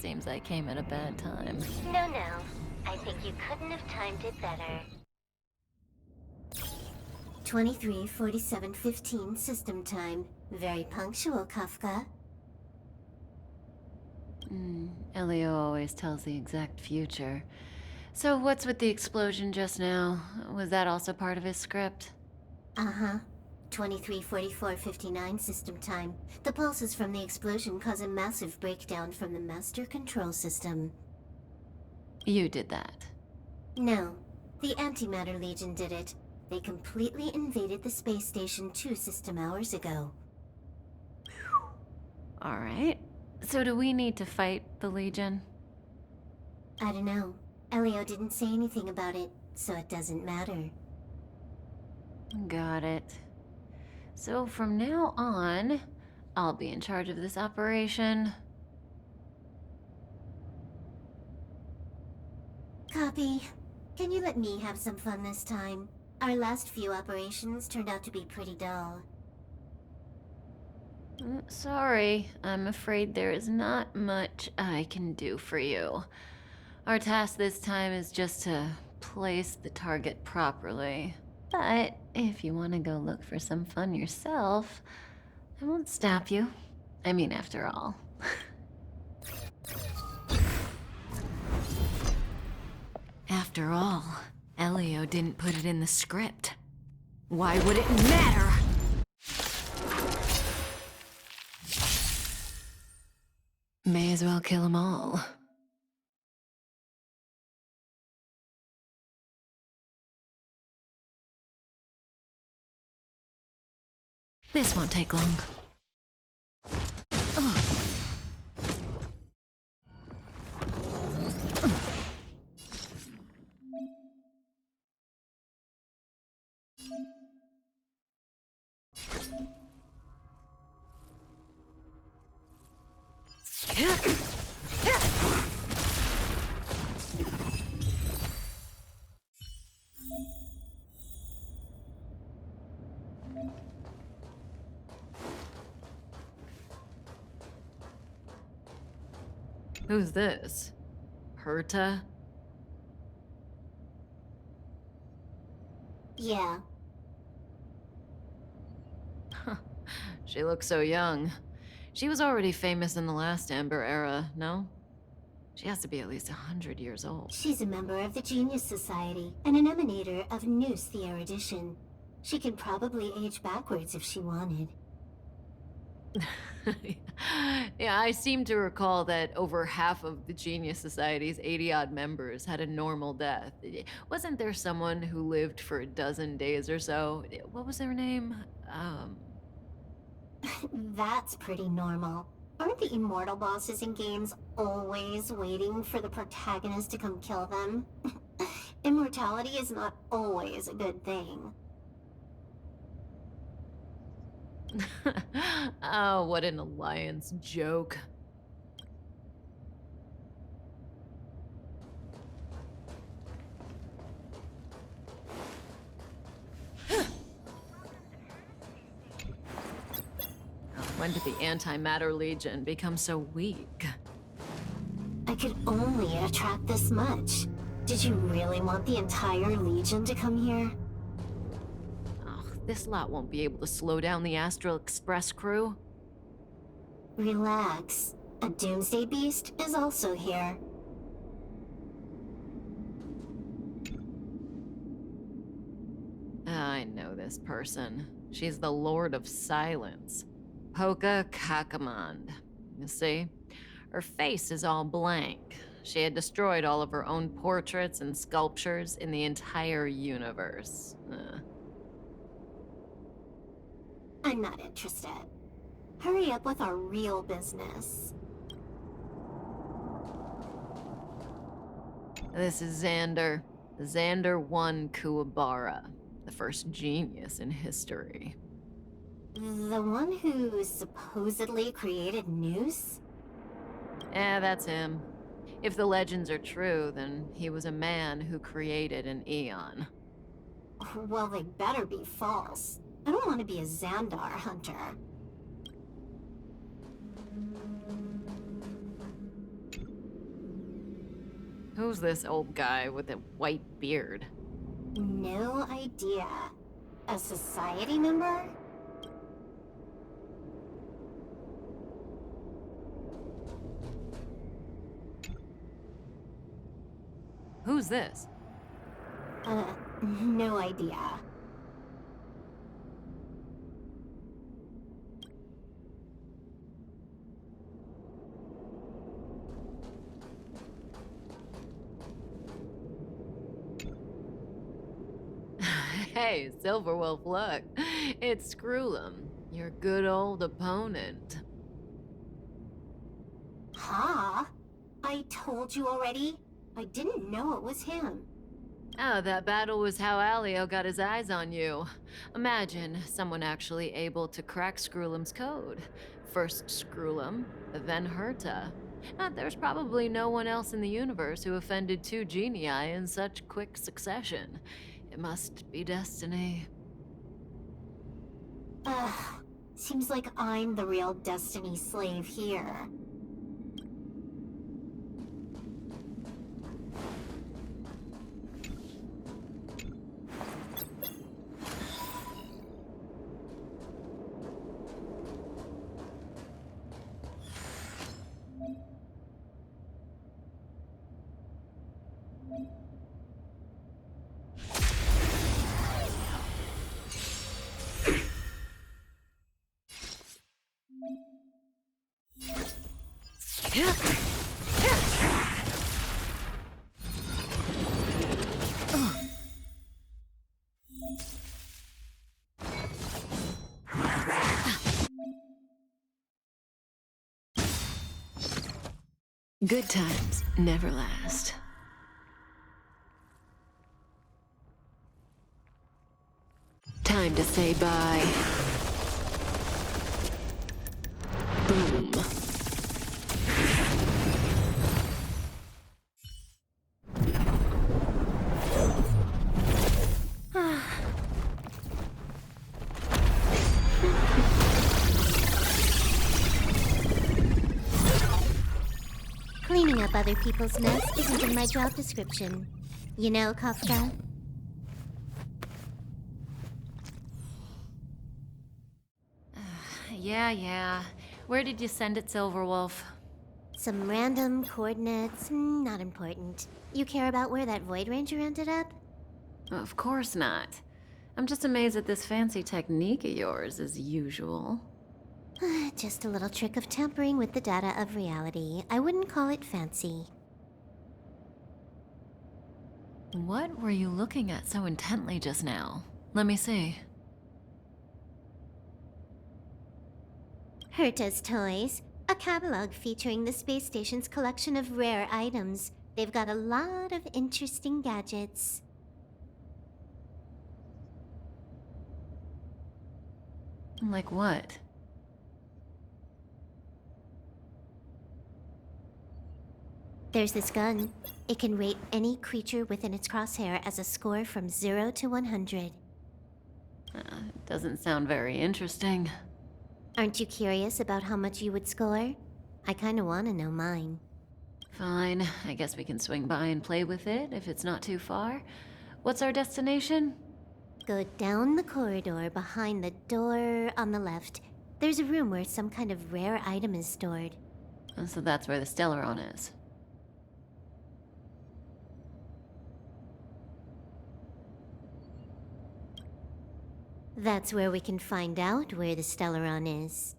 Seems I came at a bad time. No, no. I think you couldn't have timed it better. 23:47:15 system time. Very punctual, Kafka. Elio always tells the exact future. So what's with the explosion just now? Was that also part of his script? Uh-huh. 23:44:59 system time. The pulses from the explosion cause a massive breakdown from the master control system. You did that. No. The Antimatter Legion did it. They completely invaded the space station 2 system hours ago. Alright. So do we need to fight the Legion? I don't know. Elio didn't say anything about it, so it doesn't matter. Got it. So from now on, I'll be in charge of this operation. Copy. Can you let me have some fun this time? Our last few operations turned out to be pretty dull. Sorry, I'm afraid there is not much I can do for you. Our task this time is just to place the target properly. But if you want to go look for some fun yourself, I won't stop you. I mean, after all. After all, Elio didn't put it in the script. Why would it matter? May as well kill them all. This won't take long. Who's this? Herta? Yeah. She looks so young. She was already famous in the last Amber era, no? She has to be at least 100 years old. She's a member of the Genius Society and an emanator of Noose the Erudition. She could probably age backwards if she wanted. Yeah, I seem to recall that over half of the Genius Society's 80-odd members had a normal death. Wasn't there someone who lived for a dozen days or so? What was their name? That's pretty normal. Aren't the immortal bosses in games always waiting for the protagonist to come kill them? Immortality is not always a good thing. Oh, what an alliance joke. When did the Antimatter Legion become so weak? I could only attract this much. Did you really want the entire Legion to come here? This lot won't be able to slow down the Astral Express crew. Relax. A Doomsday Beast is also here. I know this person. She's the Lord of Silence. Poka Kakamand. You see? Her face is all blank. She had destroyed all of her own portraits and sculptures in the entire universe. I'm not interested. Hurry up with our real business. This is Xander. Xander 1 Kuwabara, the first genius in history. The one who supposedly created Noose? That's him. If the legends are true, then he was a man who created an Eon. Well, they better be false. I don't want to be a Xandar hunter. Who's this old guy with a white beard? No idea. A society member? Who's this? No idea. Hey, Silverwolf, look. It's Screw'em, your good old opponent. Huh? I told you already? I didn't know it was him. Oh, that battle was how Alio got his eyes on you. Imagine someone actually able to crack Screw'em's code. First Screw'em, then Herta. There's probably no one else in the universe who offended two genii in such quick succession. It must be destiny. Ugh. Seems like I'm the real destiny slave here. Good times never last. Time to say bye. Boom. Cleaning up other people's mess isn't in my job description. You know, Kafka? Yeah. Where did you send it, Silverwolf? Some random coordinates, not important. You care about where that Void Ranger ended up? Of course not. I'm just amazed at this fancy technique of yours, as usual. Just a little trick of tampering with the data of reality. I wouldn't call it fancy. What were you looking at so intently just now? Let me see. Herta's Toys, a catalog featuring the space station's collection of rare items. They've got a lot of interesting gadgets. Like what? There's this gun. It can rate any creature within its crosshair as a score from 0 to 100. Doesn't sound very interesting. Aren't you curious about how much you would score? I kinda wanna know mine. Fine, I guess we can swing by and play with it if it's not too far. What's our destination? Go down the corridor behind the door on the left. There's a room where some kind of rare item is stored. So that's where the Stellaron is. That's where we can find out where the Stellaron is.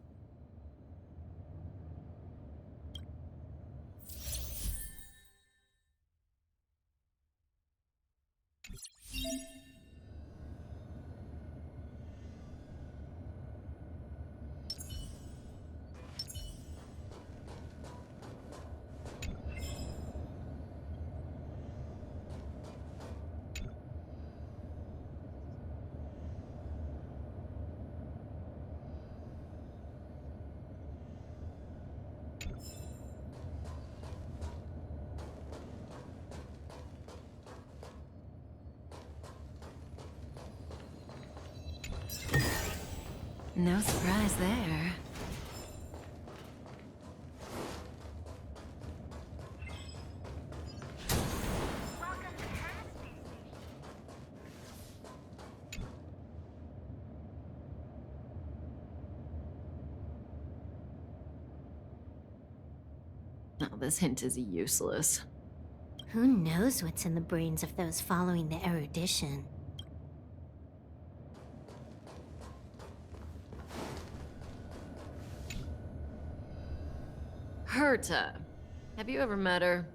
No surprise there. Oh, this hint is useless. Who knows what's in the brains of those following the erudition? Herta. Have you ever met her?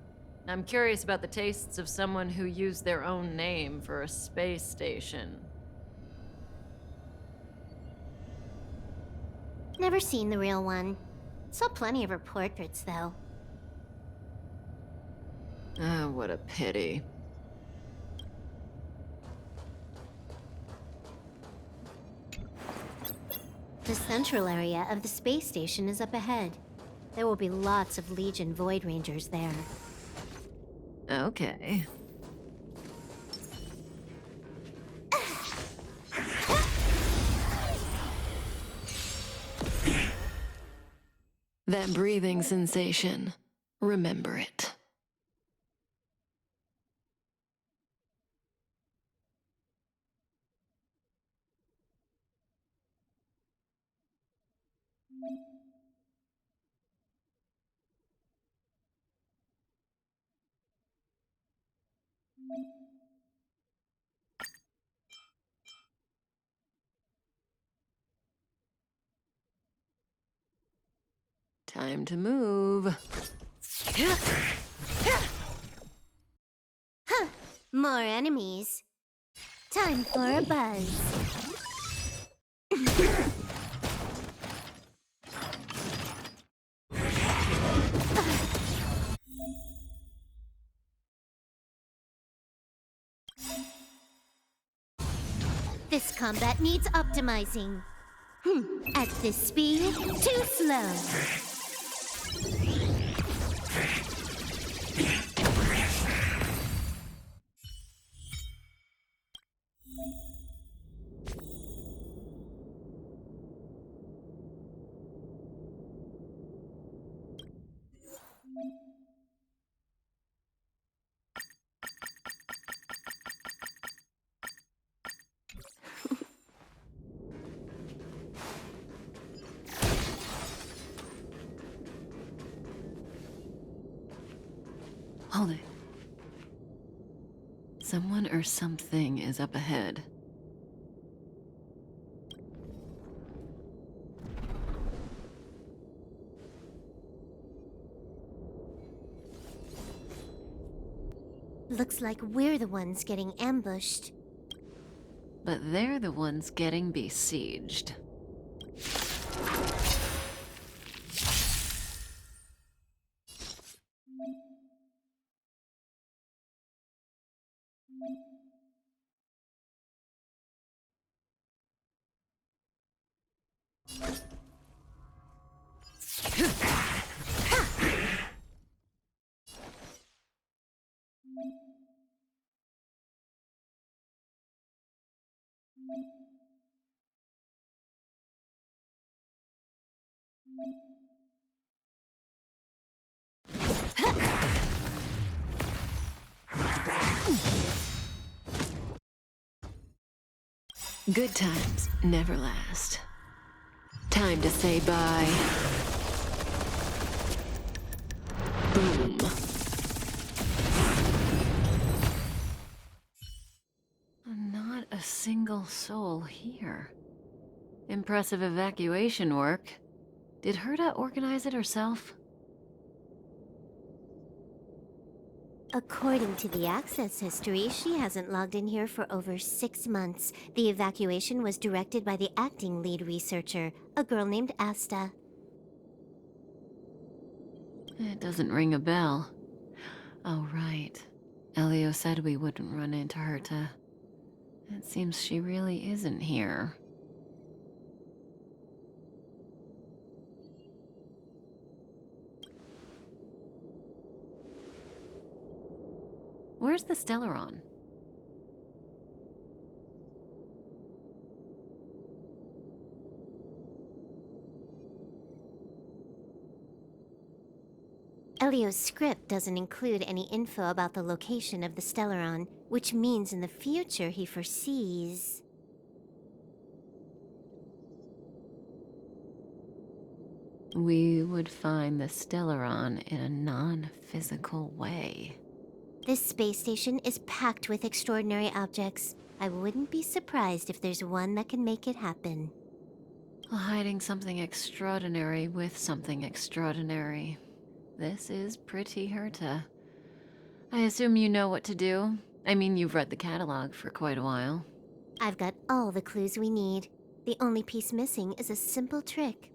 I'm curious about the tastes of someone who used their own name for a space station. Never seen the real one. Saw plenty of her portraits, though. Ah, what a pity. The central area of the space station is up ahead. There will be lots of Legion Void Rangers there. Okay. That breathing sensation. Remember it. Time to move. More enemies. Time for a buzz. This combat needs optimizing. At this speed, too slow. Hold it. Someone or something is up ahead. Looks like we're the ones getting ambushed. But they're the ones getting besieged. Good times never last. Time to say bye. Boom. Not a single soul here. Impressive evacuation work. Did Herta organize it herself? According to the access history, she hasn't logged in here for over 6 months. The evacuation was directed by the acting lead researcher, a girl named Asta. It doesn't ring a bell. Oh, right. Elio said we wouldn't run into Herta. It seems she really isn't here. Where's the Stellaron? Elio's script doesn't include any info about the location of the Stellaron, which means in the future he foresees... We would find the Stellaron in a non-physical way. This space station is packed with extraordinary objects. I wouldn't be surprised if there's one that can make it happen. Hiding something extraordinary with something extraordinary. This is pretty Herta. I assume you know what to do? I mean, you've read the catalog for quite a while. I've got all the clues we need. The only piece missing is a simple trick.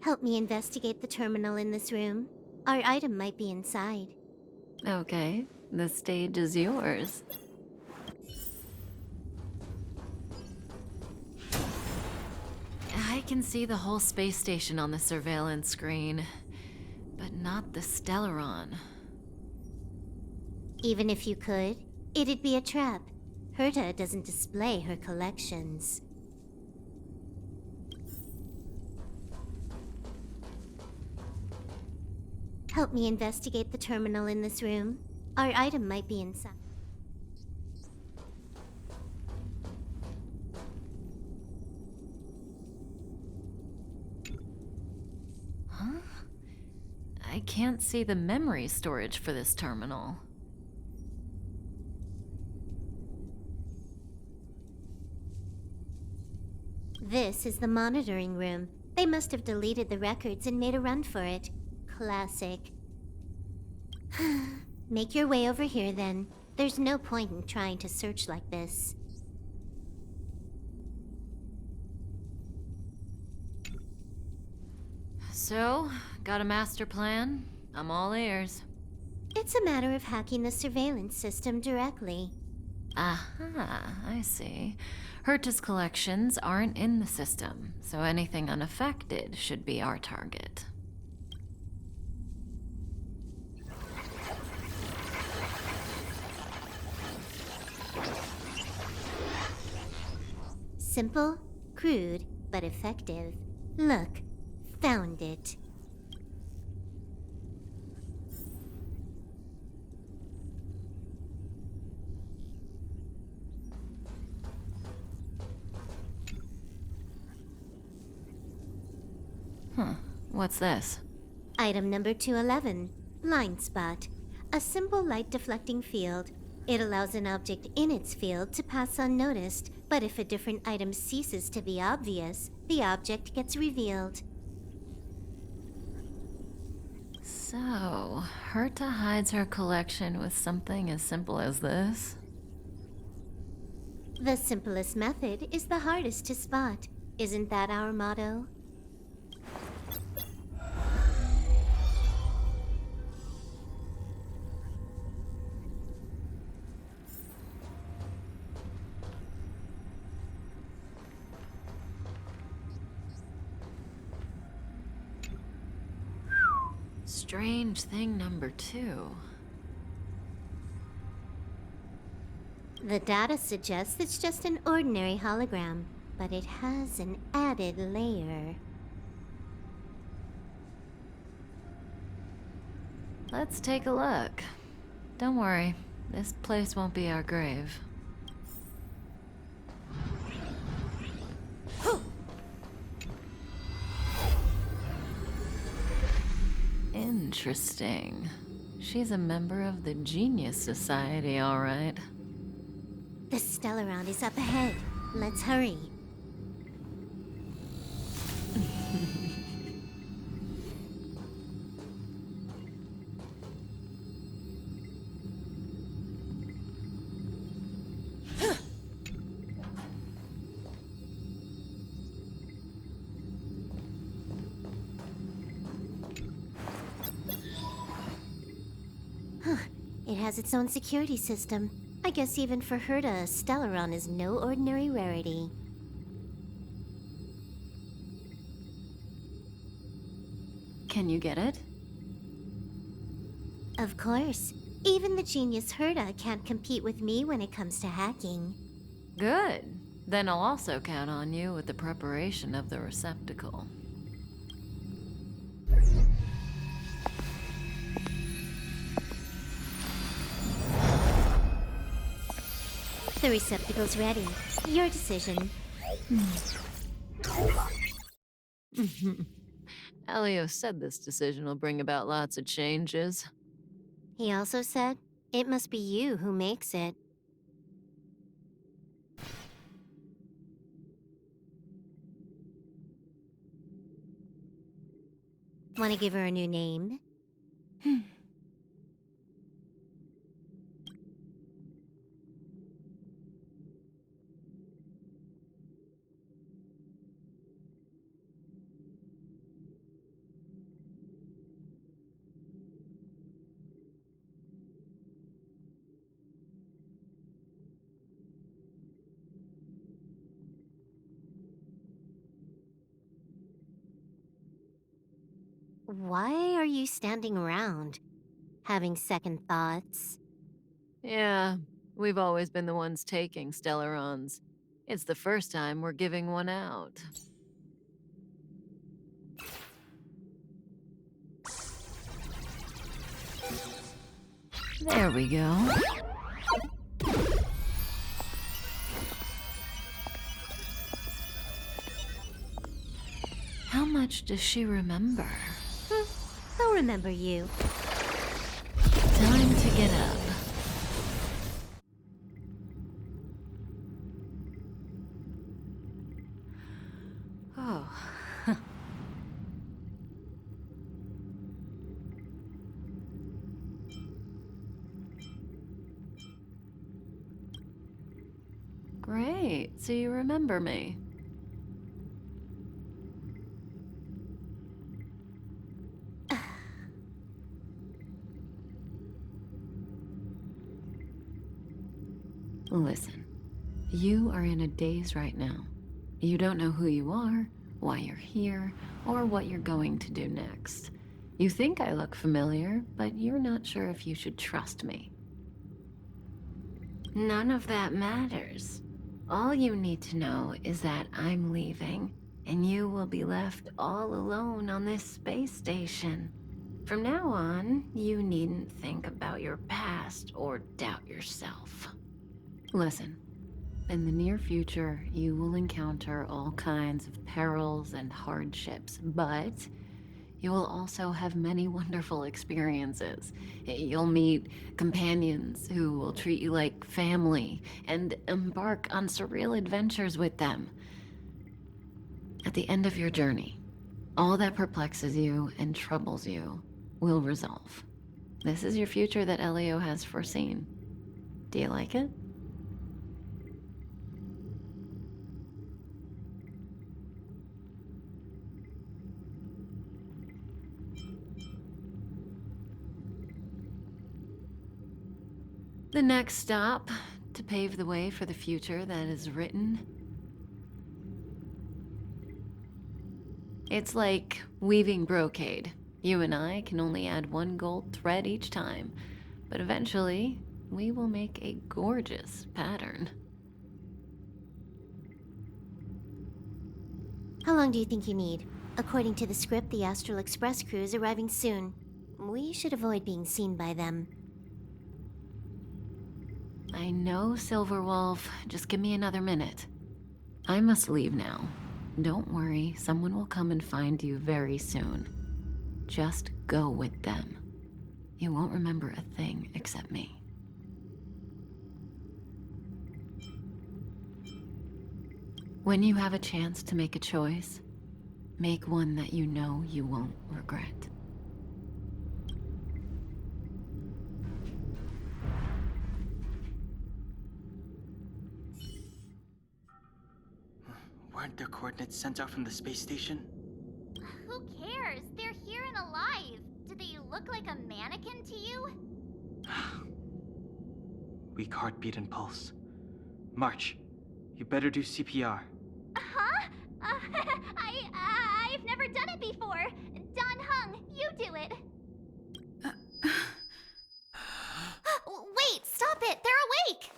Help me investigate the terminal in this room. Our item might be inside. Okay, the stage is yours. I can see the whole space station on the surveillance screen, but not the Stellaron. Even if you could, it'd be a trap. Herta doesn't display her collections. Help me investigate the terminal in this room. Our item might be inside. Huh? I can't see the memory storage for this terminal. This is the monitoring room. They must have deleted the records and made a run for it. Classic. Make your way over here then. There's no point in trying to search like this. So, got a master plan? I'm all ears. It's a matter of hacking the surveillance system directly. Aha, I see. Herta's collections aren't in the system, so anything unaffected should be our target. Simple, crude, but effective. Look, found it. Huh, what's this? Item number 211, Blind Spot. A simple light deflecting field. It allows an object in its field to pass unnoticed, but if a different item ceases to be obvious, the object gets revealed. So, Herta hides her collection with something as simple as this? The simplest method is the hardest to spot. Isn't that our motto? Strange thing number 2. The data suggests it's just an ordinary hologram, but it has an added layer. Let's take a look. Don't worry, this place won't be our grave. Interesting. She's a member of the Genius Society, all right. The Stellaron is up ahead. Let's hurry. It has its own security system. I guess even for Herta, Stellaron is no ordinary rarity. Can you get it? Of course. Even the genius Herta can't compete with me when it comes to hacking. Good. Then I'll also count on you with the preparation of the receptacle. The receptacle's ready. Your decision. Elio said this decision will bring about lots of changes. He also said, it must be you who makes it. Want to give her a new name? Why are you standing around? Having second thoughts? Yeah, we've always been the ones taking Stellarons. It's the first time we're giving one out. There we go. How much does she remember? I'll remember you. Time to get up. Oh. Great, so you remember me. Listen, you are in a daze right now. You don't know who you are, why you're here, or what you're going to do next. You think I look familiar, but you're not sure if you should trust me. None of that matters. All you need to know is that I'm leaving, and you will be left all alone on this space station. From now on, you needn't think about your past or doubt yourself. Listen, in the near future, you will encounter all kinds of perils and hardships, but you will also have many wonderful experiences. You'll meet companions who will treat you like family and embark on surreal adventures with them. At the end of your journey, all that perplexes you and troubles you will resolve. This is your future that Elio has foreseen. Do you like it? The next stop, to pave the way for the future that is written. It's like weaving brocade. You and I can only add one gold thread each time, but eventually, we will make a gorgeous pattern. How long do you think you need? According to the script, the Astral Express crew is arriving soon. We should avoid being seen by them. I know, Silverwolf. Just give me another minute. I must leave now. Don't worry, someone will come and find you very soon. Just go with them. You won't remember a thing except me. When you have a chance to make a choice, make one that you know you won't regret. Weren't their coordinates sent out from the space station? Who cares? They're here and alive. Do they look like a mannequin to you? Weak heartbeat and pulse. March, you better do CPR. Huh? I've never done it before. Don Hung, you do it. Wait, stop it! They're awake!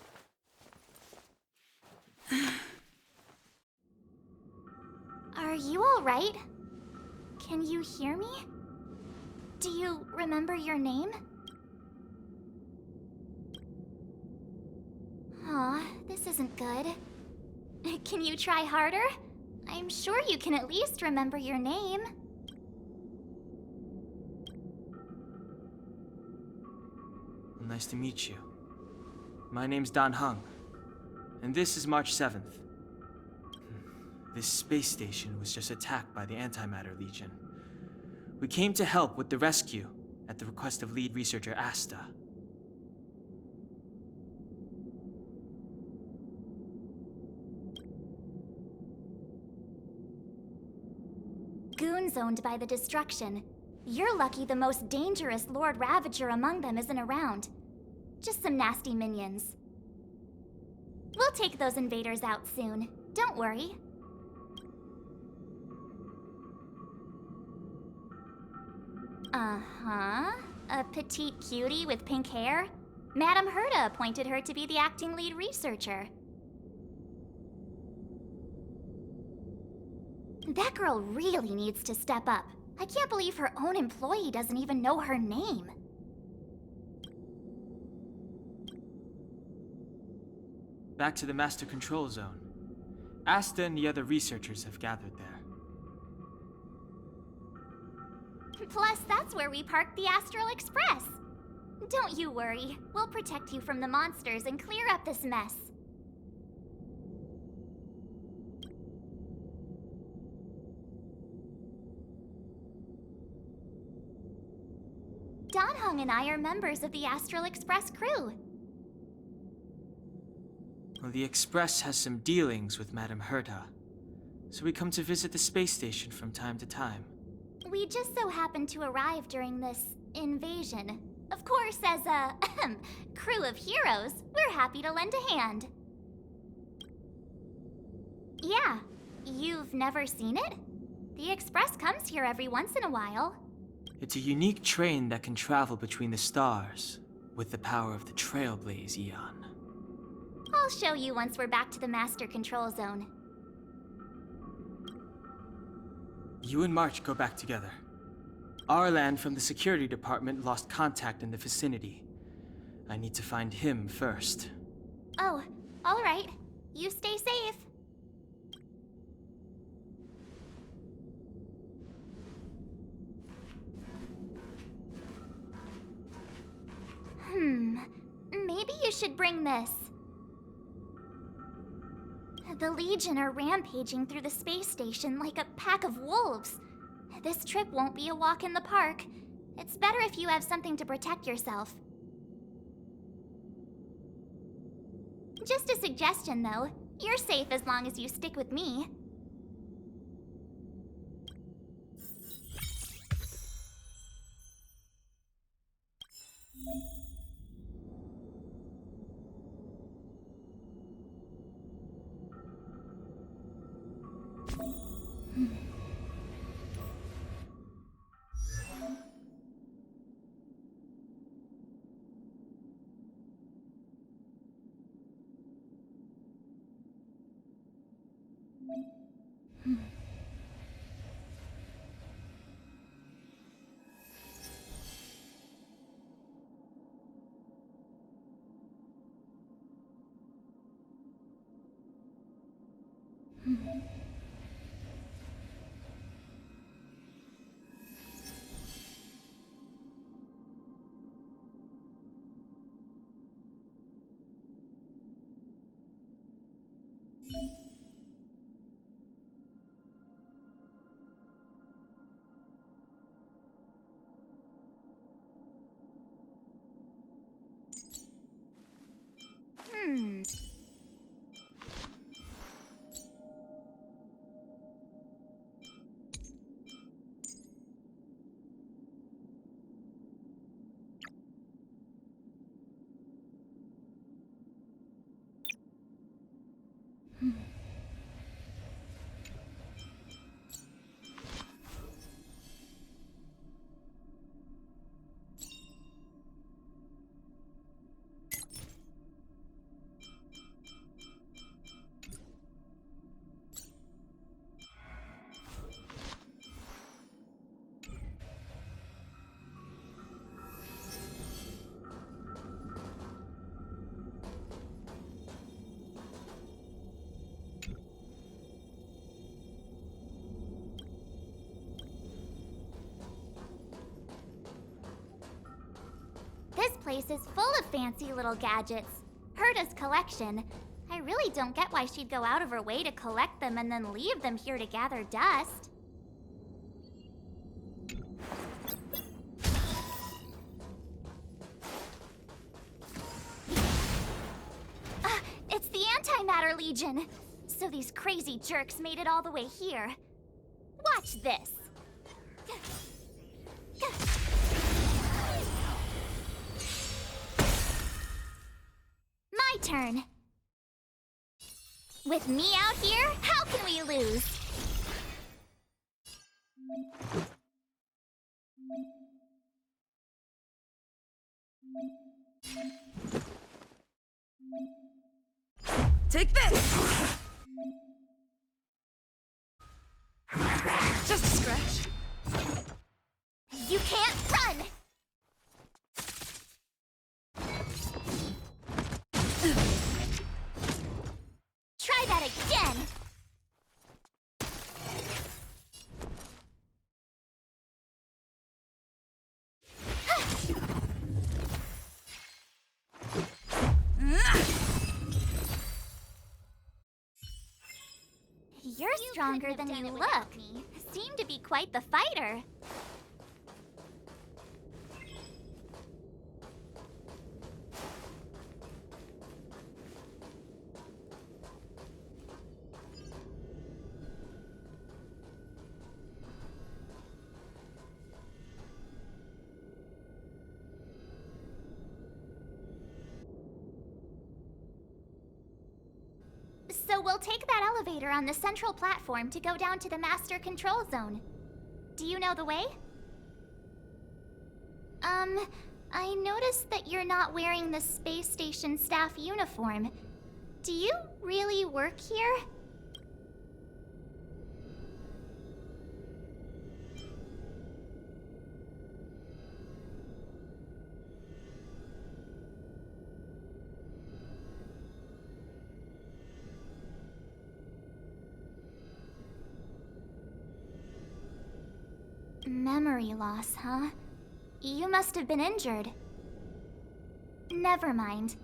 Are you alright? Can you hear me? Do you remember your name? Aw, this isn't good. Can you try harder? I'm sure you can at least remember your name. nice to meet you. My name's Dan Hung, and this is March 7th. This space station was just attacked by the Antimatter Legion. We came to help with the rescue at the request of lead researcher Asta. Goons owned by the destruction. You're lucky the most dangerous Lord Ravager among them isn't around. Just some nasty minions. We'll take those invaders out soon. Don't worry. Uh-huh. A petite cutie with pink hair? Madame Herta appointed her to be the acting lead researcher. That girl really needs to step up. I can't believe her own employee doesn't even know her name. Back to the Master Control Zone. Asta and the other researchers have gathered there. Plus, that's where we parked the Astral Express. Don't you worry. We'll protect you from the monsters and clear up this mess. Dan Hung and I are members of the Astral Express crew. Well, the Express has some dealings with Madame Herta, so we come to visit the space station from time to time. We just so happened to arrive during this invasion. Of course, as a crew of heroes, we're happy to lend a hand. Yeah, you've never seen it? The Express comes here every once in a while. It's a unique train that can travel between the stars with the power of the Trailblaze Eon. I'll show you once we're back to the Master Control Zone. You and March go back together. Arlan from the security department lost contact in the vicinity. I need to find him first. Oh, all right. You stay safe. Maybe you should bring this. The Legion are rampaging through the space station like a pack of wolves. This trip won't be a walk in the park. It's better if you have something to protect yourself. Just a suggestion, though. You're safe as long as you stick with me. place is full of fancy little gadgets. Herta's collection. I really don't get why she'd go out of her way to collect them and then leave them here to gather dust. It's the Antimatter Legion! So these crazy jerks made it all the way here. Watch this! My turn! With me out here, how can we lose? Take this! Just a scratch. You can't run! Try that again! You're stronger than you look. Seem to be quite the fighter. So we'll take that elevator on the central platform to go down to the master control zone. Do you know the way? I noticed that you're not wearing the space station staff uniform. Do you really work here? Memory loss, huh? You must have been injured. Never mind.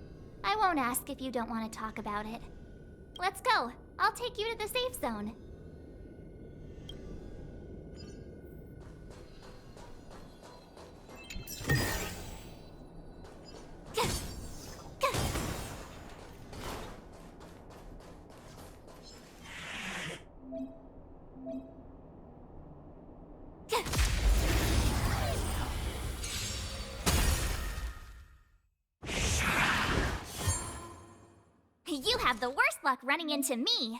I won't ask if you don't want to talk about it. Let's go. I'll take you to the safe zone. You have the worst luck running into me.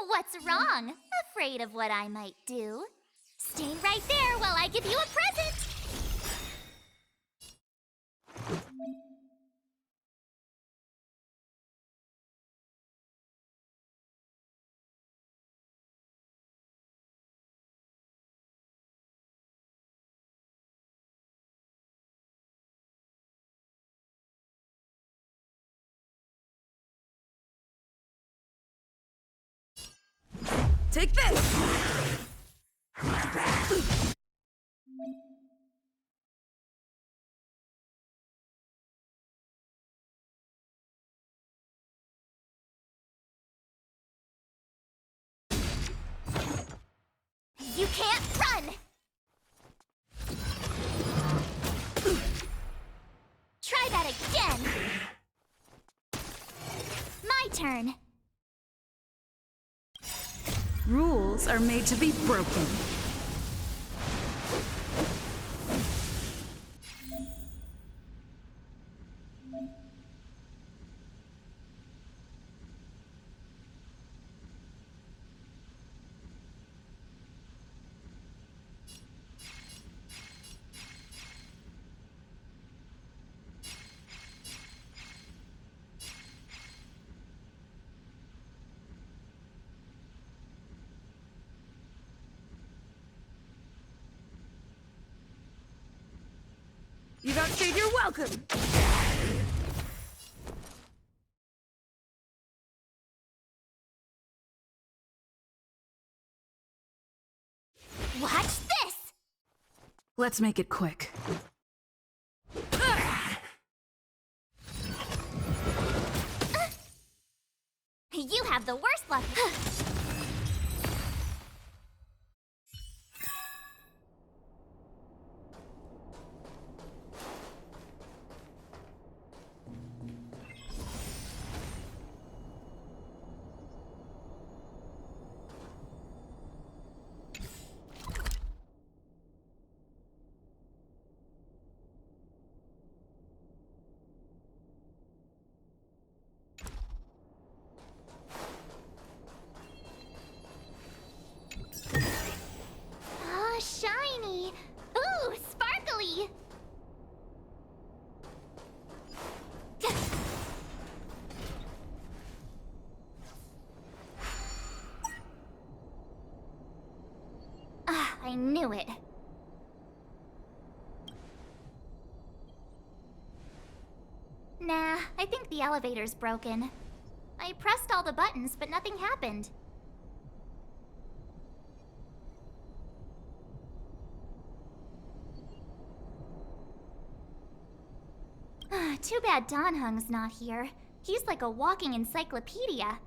What's wrong? Afraid of what I might do? Stay right there while I give you a present! Take this! You can't run! Try that again! My turn! Rules are made to be broken. You've outstayed your welcome! Watch this! Let's make it quick. You have the worst luck. Ah, shiny! Ooh, sparkly! Ah, I knew it. Nah, I think the elevator's broken. I pressed all the buttons, but nothing happened. Too bad Don Hung's not here. He's like a walking encyclopedia.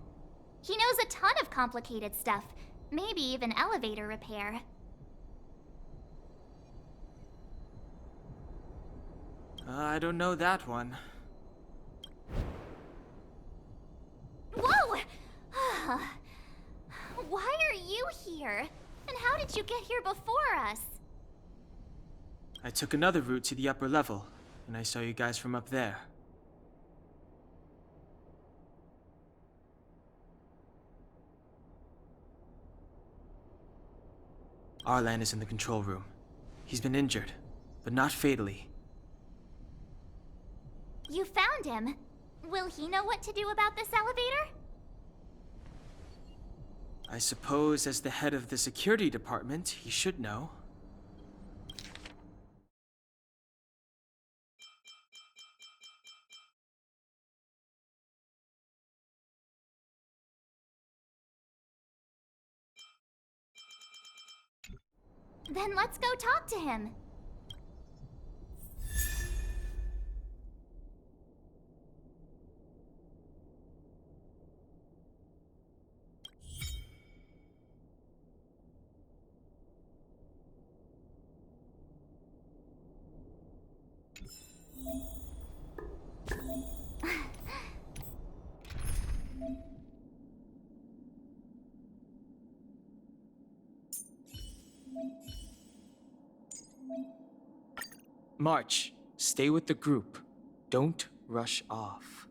He knows a ton of complicated stuff, maybe even elevator repair. I don't know that one. Whoa! Why are you here? And how did you get here before us? I took another route to the upper level, and I saw you guys from up there. Arlan is in the control room. He's been injured, but not fatally. You found him. Will he know what to do about this elevator? I suppose as the head of the security department, he should know. Then let's go talk to him. March, stay with the group. Don't rush off.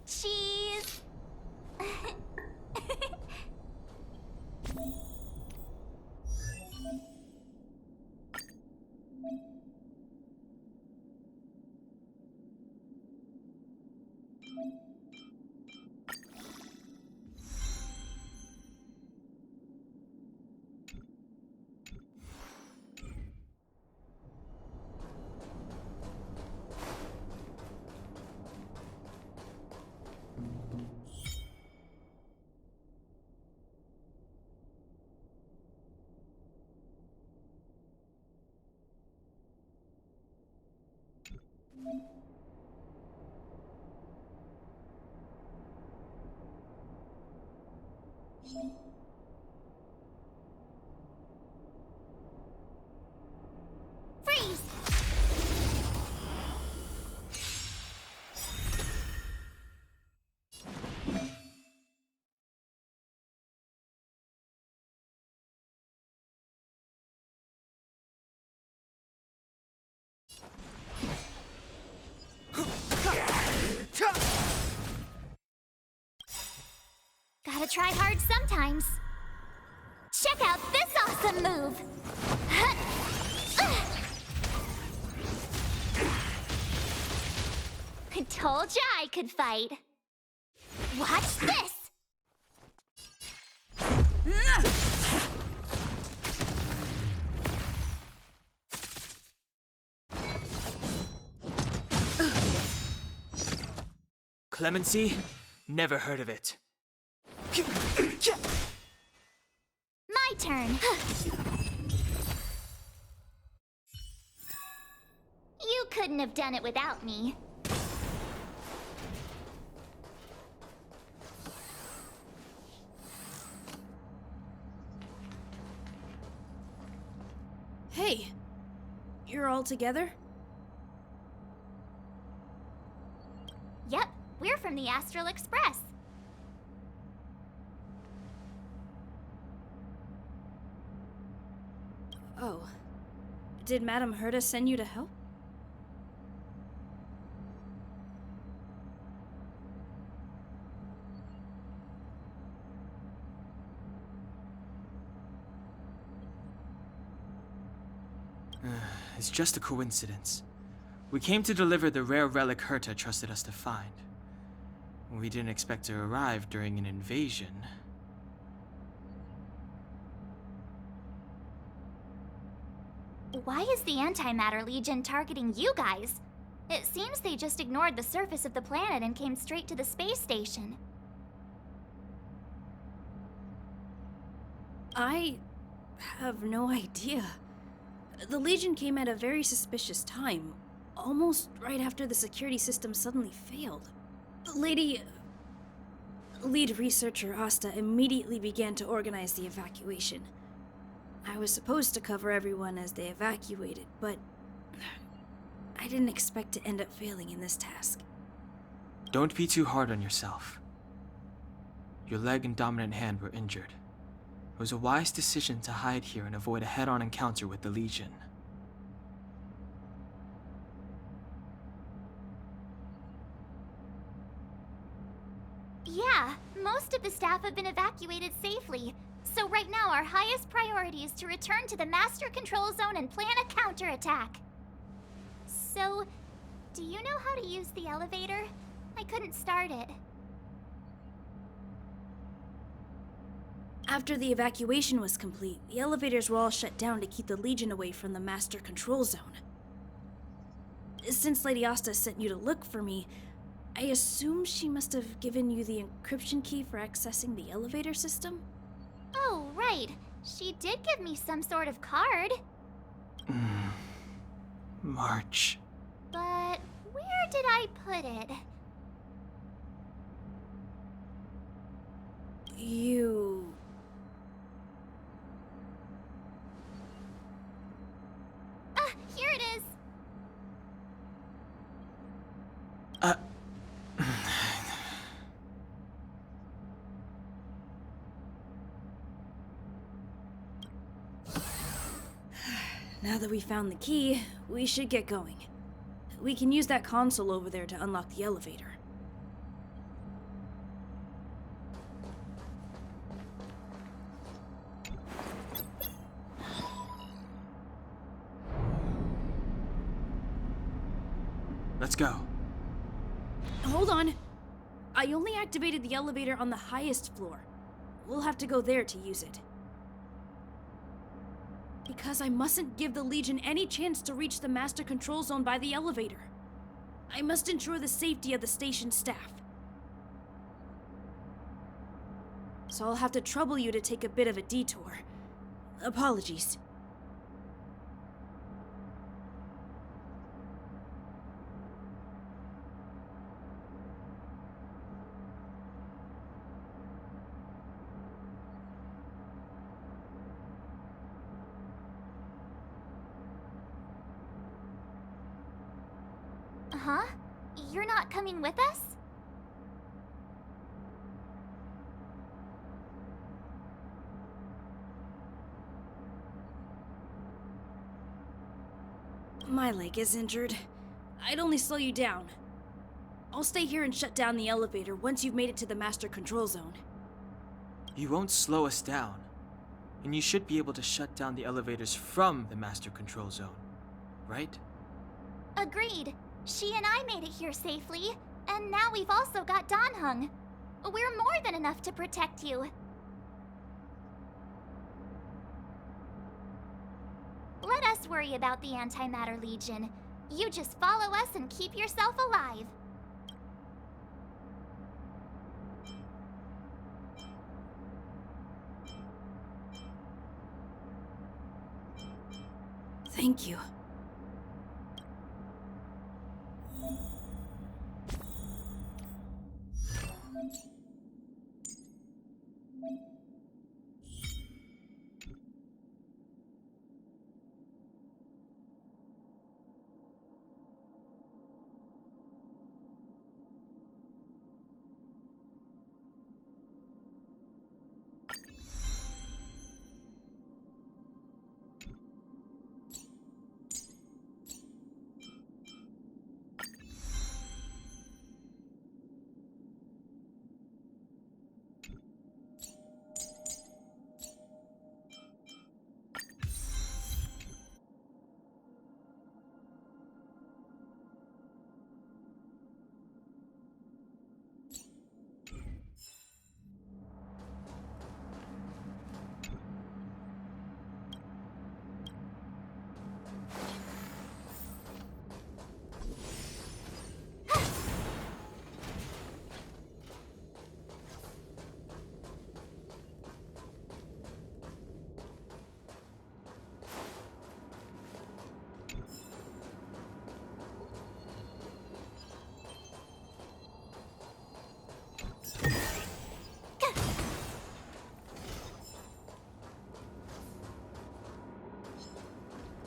Cheese! Freeze! Gotta try hard sometimes. Check out this awesome move! I told ya I could fight. Watch this! Clemency? Never heard of it. My turn. You couldn't have done it without me. Hey, you're all together? Yep, we're from the Astral Express. Oh. Did Madame Herta send you to help? It's just a coincidence. We came to deliver the rare relic Herta trusted us to find. We didn't expect to arrive during an invasion. Why is the Antimatter Legion targeting you guys? It seems they just ignored the surface of the planet and came straight to the space station. I have no idea. The Legion came at a very suspicious time, almost right after the security system suddenly failed. Lead researcher Asta immediately began to organize the evacuation. I was supposed to cover everyone as they evacuated, but I didn't expect to end up failing in this task. Don't be too hard on yourself. Your leg and dominant hand were injured. It was a wise decision to hide here and avoid a head-on encounter with the Legion. Yeah, most of the staff have been evacuated safely. So right now our highest priority is to return to the Master Control Zone and plan a counterattack. So, do you know how to use the elevator? I couldn't start it. After the evacuation was complete, the elevators were all shut down to keep the Legion away from the Master Control Zone. Since Lady Asta sent you to look for me, I assume she must have given you the encryption key for accessing the elevator system? Oh, right. She did give me some sort of card. March. But where did I put it? You... Here it is. Now that we found the key, we should get going. We can use that console over there to unlock the elevator. Let's go. Hold on. I only activated the elevator on the highest floor. We'll have to go there to use it. Because I mustn't give the Legion any chance to reach the Master Control Zone by the elevator. I must ensure the safety of the station staff. So I'll have to trouble you to take a bit of a detour. Apologies. Huh? You're not coming with us? My leg is injured. I'd only slow you down. I'll stay here and shut down the elevator once you've made it to the Master Control Zone. You won't slow us down. And you should be able to shut down the elevators from the Master Control Zone, right? Agreed. She and I made it here safely, and now we've also got Danhung. We're more than enough to protect you. Let us worry about the Antimatter Legion. You just follow us and keep yourself alive. Thank you.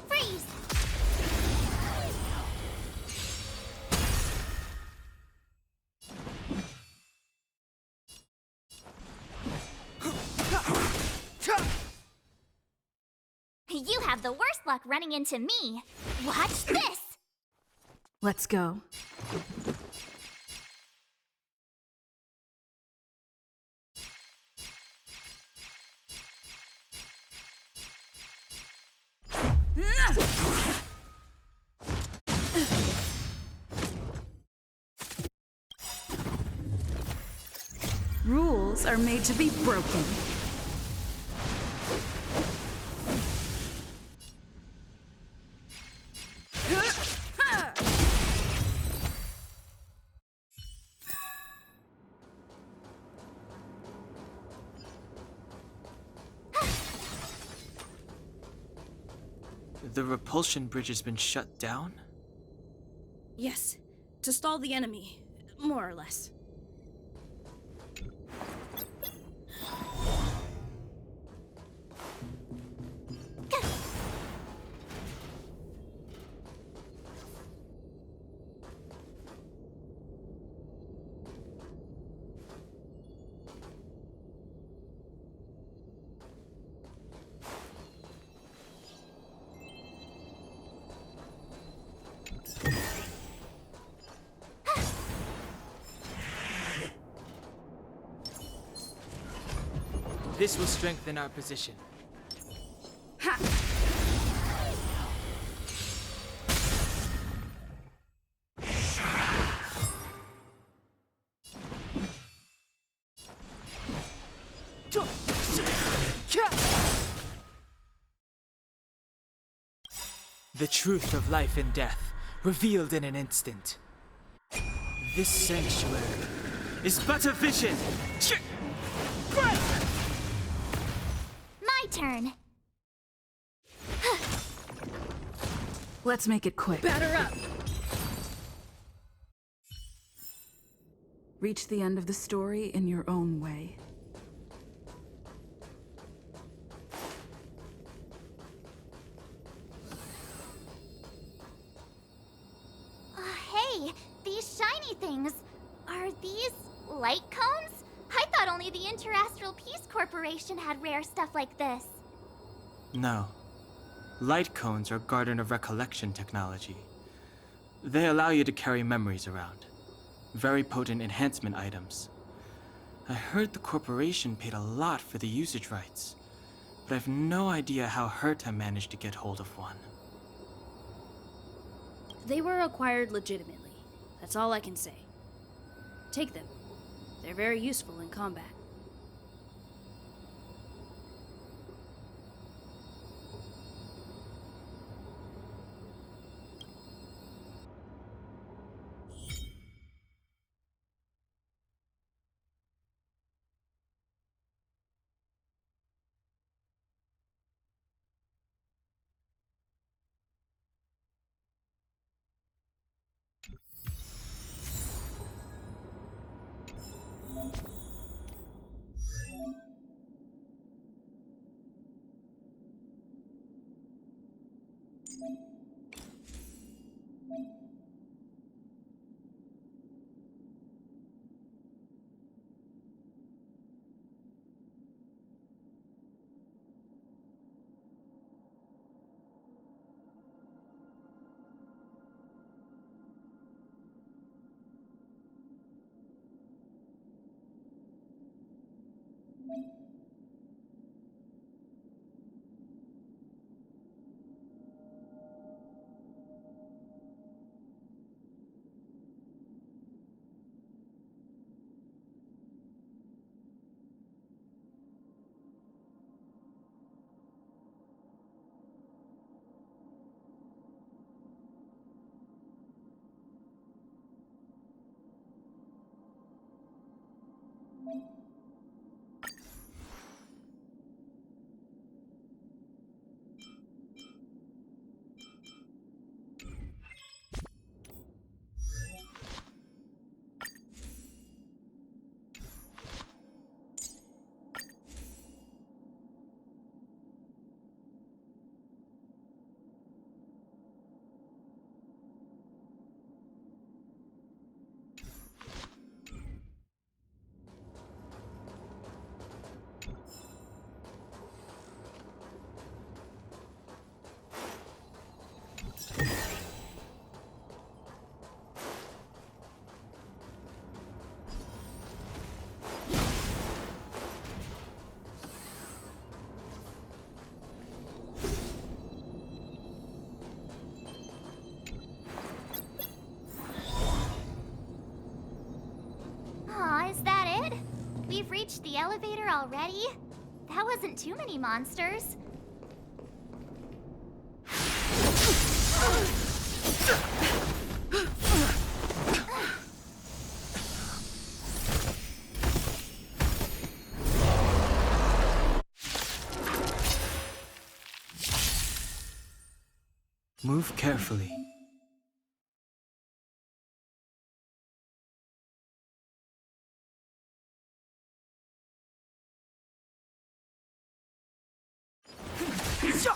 Freeze! You have the worst luck running into me. Watch this! Let's go. Rules are made to be broken. The repulsion bridge has been shut down? Yes, to stall the enemy, more or less. This will strengthen our position. Ha! The truth of life and death, revealed in an instant. This sanctuary is but a vision! My turn. Let's make it quick. Batter up! Reach the end of the story in your own way. Hey, these shiny things. Are these light cones? I thought only the Interastral Peace Corporation had rare stuff like this. No. Light cones are Garden of Recollection technology. They allow you to carry memories around. Very potent enhancement items. I heard the corporation paid a lot for the usage rights, but I've no idea how Herta managed to get hold of one. They were acquired legitimately. That's all I can say. Take them. They're very useful in combat. Aw, is that it? We've reached the elevator already? That wasn't too many monsters. Move carefully. Phew!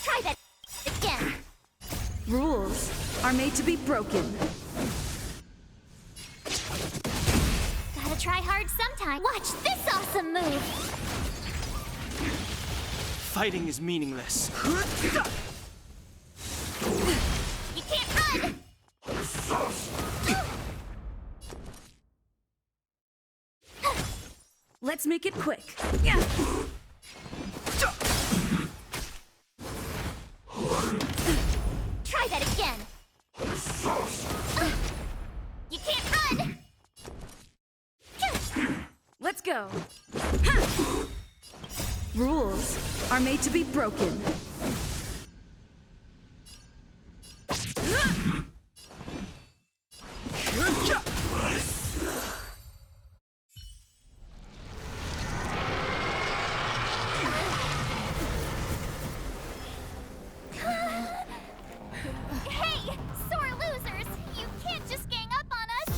Try that again. Rules are made to be broken. Gotta try hard sometime. Watch this awesome move. Fighting is meaningless. You can't run. Let's make it quick. Try that again. You can't run. Let's go. Rules are made to be broken. Hey, sore losers! You can't just gang up on us!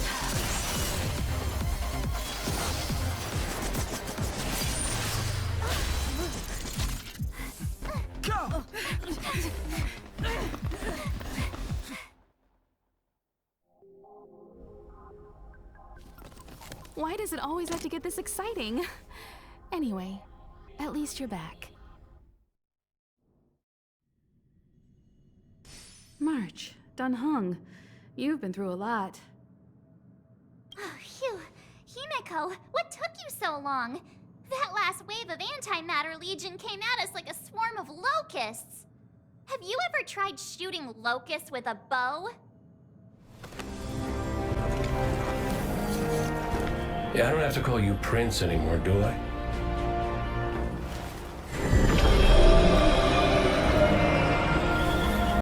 Go! Why does it always have to get this exciting? Anyway, at least you're back. March, Dunhung, you've been through a lot. Oh, phew. Himeko, what took you so long? That last wave of Antimatter Legion came at us like a swarm of locusts. Have you ever tried shooting locusts with a bow? Yeah, I don't have to call you Prince anymore, do I?